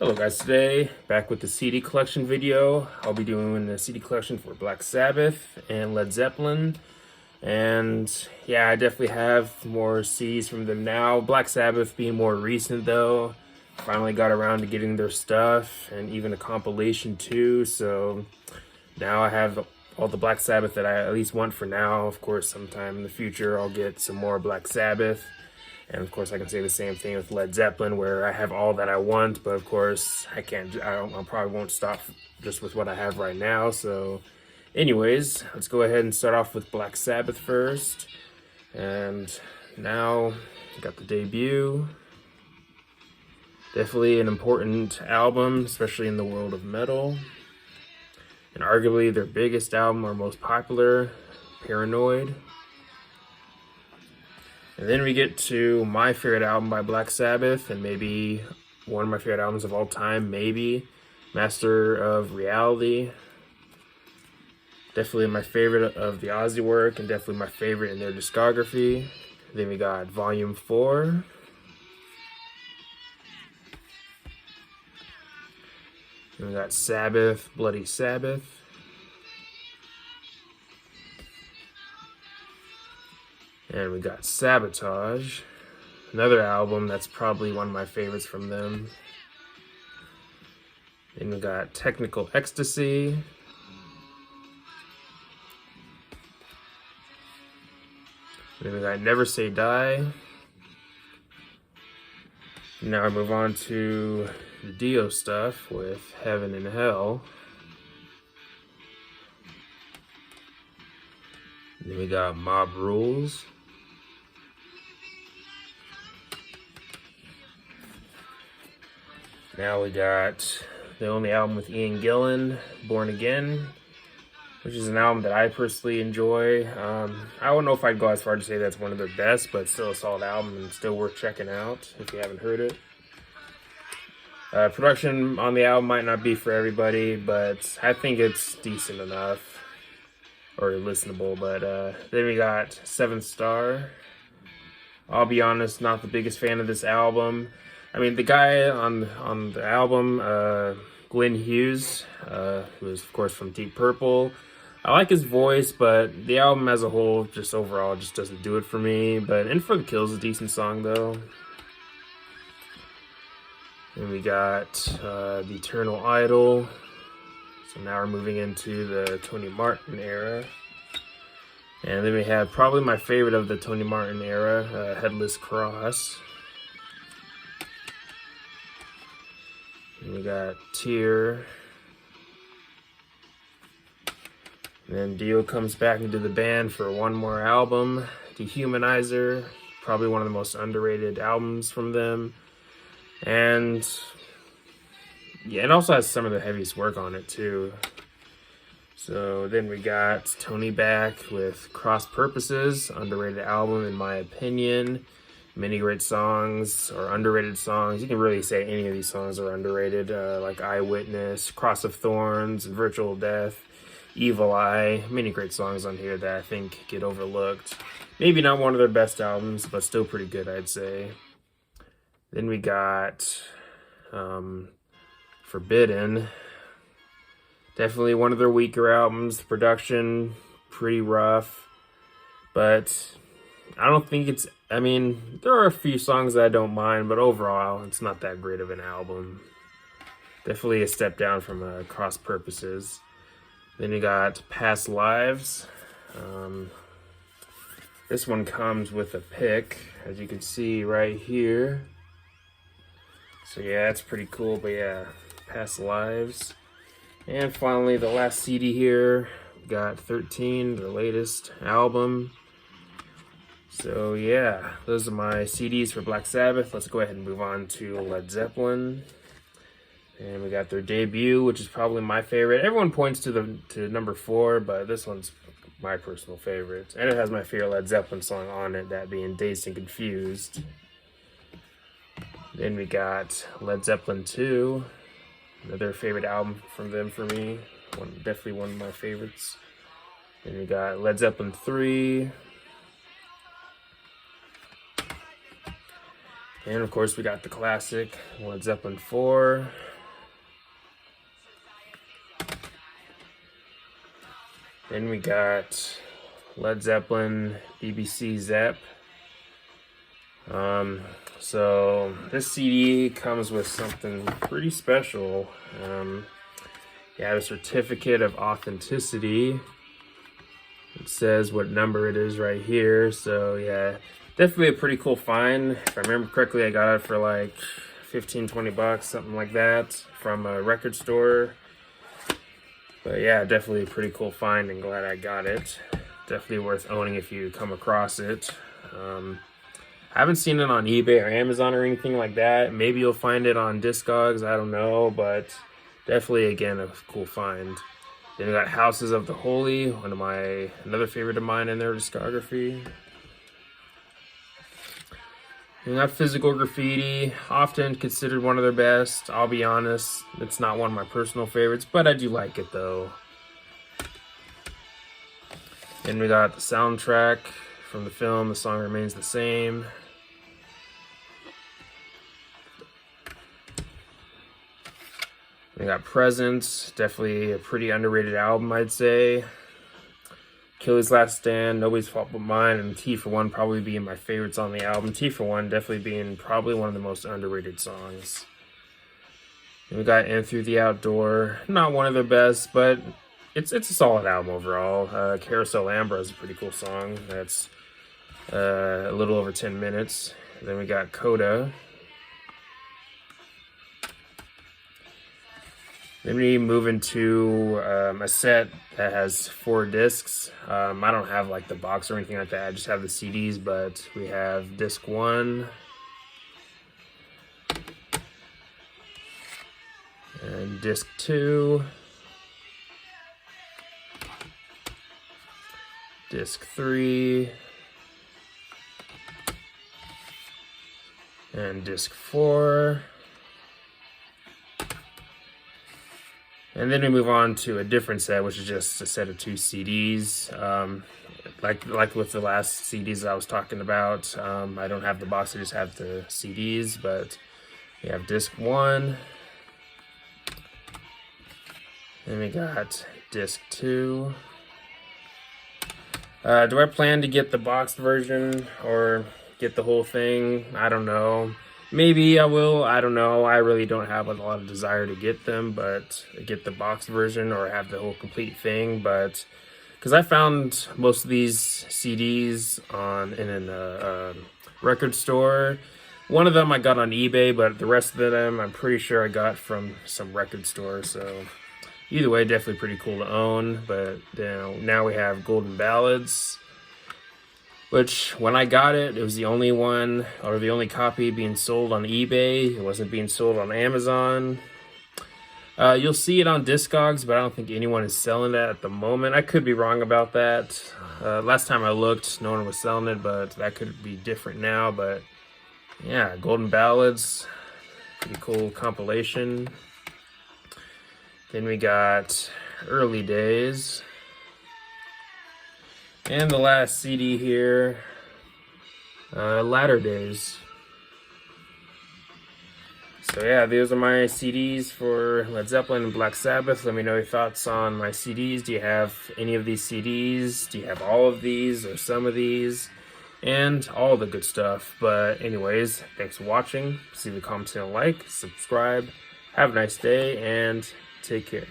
Hello guys, today back with the CD collection video. I'll be doing a CD collection for Black Sabbath and Led Zeppelin. And yeah, I definitely have more CDs from them now. Black Sabbath being more recent though. Finally got around to getting their stuff and even a compilation too. So now I have all the Black Sabbath that I at least want for now. Of course, sometime in the future I'll get some more Black Sabbath. And of course, I can say the same thing with Led Zeppelin, where I have all that I want, but of course, I probably won't stop just with what I have right now. So anyways, let's go ahead and start off with Black Sabbath first. And now, got the debut. Definitely an important album, especially in the world of metal. And arguably their biggest album or most popular, Paranoid. And then we get to my favorite album by Black Sabbath, and maybe one of my favorite albums of all time, maybe Master of Reality. Definitely my favorite of the Ozzy work, and definitely my favorite in their discography. Then we got Volume 4. And we got Sabbath, Bloody Sabbath. And we got Sabotage, another album that's probably one of my favorites from them. Then we got Technical Ecstasy. Then we got Never Say Die. Now I move on to the Dio stuff with Heaven and Hell. Then we got Mob Rules. Now we got the only album with Ian Gillan, Born Again, which is an album that I personally enjoy. I don't know if I'd go as far to say that's one of their best, but still a solid album and still worth checking out if you haven't heard it. Production on the album might not be for everybody, but I think it's decent enough or listenable. But then we got Seventh Star. I'll be honest, not the biggest fan of this album. I mean, the guy on the album, Glenn Hughes, who is, of course, from Deep Purple. I like his voice, but the album as a whole, just overall, just doesn't do it for me. But In For The Kill is a decent song, though. And we got The Eternal Idol. So now we're moving into the Tony Martin era. And then we have probably my favorite of the Tony Martin era, Headless Cross. And we got Tear. And then Dio comes back into the band for one more album, Dehumanizer. Probably one of the most underrated albums from them. And yeah, it also has some of the heaviest work on it too. So then we got Tony back with Cross Purposes, underrated album in my opinion. Many great songs or underrated songs. You can really say any of these songs are underrated, like Eyewitness, Cross of Thorns, Virtual Death, Evil Eye. Many great songs on here that I think get overlooked. Maybe not one of their best albums, but still pretty good, I'd say. Then we got Forbidden. Definitely one of their weaker albums. The production, pretty rough. But I don't think it's... I mean, there are a few songs that I don't mind, but overall, it's not that great of an album. Definitely a step down from Cross Purposes. Then you got Past Lives. This one comes with a pick, as you can see right here. So yeah, that's pretty cool, but yeah, Past Lives. And finally, the last CD here, we got 13, their latest album. So yeah, those are my CDs for Black Sabbath. Let's go ahead and move on to Led Zeppelin. And we got their debut, which is probably my favorite. Everyone points to number 4, but this one's my personal favorite. And it has my favorite Led Zeppelin song on it, that being Dazed and Confused. Then we got Led Zeppelin 2, another favorite album from them for me. Definitely one of my favorites. Then we got Led Zeppelin 3. And of course we got the classic Led Zeppelin 4. Then we got Led Zeppelin, BBC Zepp. So this CD comes with something pretty special. You have a certificate of authenticity. It says what number it is right here. So yeah, definitely a pretty cool find. If I remember correctly, I got it for like 15-20 bucks, something like that, from a record store. But yeah, definitely a pretty cool find, and glad I got it. Definitely worth owning if you come across it. I haven't seen it on eBay or Amazon or anything like that. Maybe you'll find it on Discogs, I don't know, but definitely, again, a cool find. Then we got Houses of the Holy, another favorite of mine in their discography. And that Physical Graffiti, often considered one of their best. I'll be honest, it's not one of my personal favorites, but I do like it though. Then we got the soundtrack from the film, The Song Remains the Same. We got Presence, definitely a pretty underrated album, I'd say. Achilles' Last Stand, Nobody's Fault But Mine, and T for One probably being my favorites on the album. T for One definitely being probably one of the most underrated songs. And we got In Through the Outdoor, not one of their best, but it's a solid album overall. Carousel Ambra is a pretty cool song. That's a little over 10 minutes. And then we got Coda. Then we move into a set that has 4 discs. I don't have like the box or anything like that. I just have the CDs, but we have disc 1. And disc 2. Disc 3. And disc 4. And then we move on to a different set, which is just a set of 2 CDs. Like with the last CDs I was talking about, I don't have the box, I just have the CDs, but we have disc 1. Then we got disc 2. Do I plan to get the boxed version or get the whole thing? I don't know. Maybe I will, I don't know. I really don't have a lot of desire to get them, but get the boxed version or have the whole complete thing. But because I found most of these CDs in a record store. One of them I got on eBay, but the rest of them I'm pretty sure I got from some record store. So either way, definitely pretty cool to own. But now we have Golden Ballads, which when I got it, it was the only one or the only copy being sold on eBay. It wasn't being sold on Amazon. You'll see it on Discogs, but I don't think anyone is selling that at the moment. I could be wrong about that. Last time I looked, no one was selling it, but that could be different now. But yeah, Golden Ballads, pretty cool compilation. Then we got Early Days. And the last CD here, Latter Days. So yeah, those are my CDs for Led Zeppelin and Black Sabbath. Let me know your thoughts on my CDs. Do you have any of these CDs? Do you have all of these or some of these? And all the good stuff. But anyways, thanks for watching. See the comments and like, subscribe. Have a nice day and take care.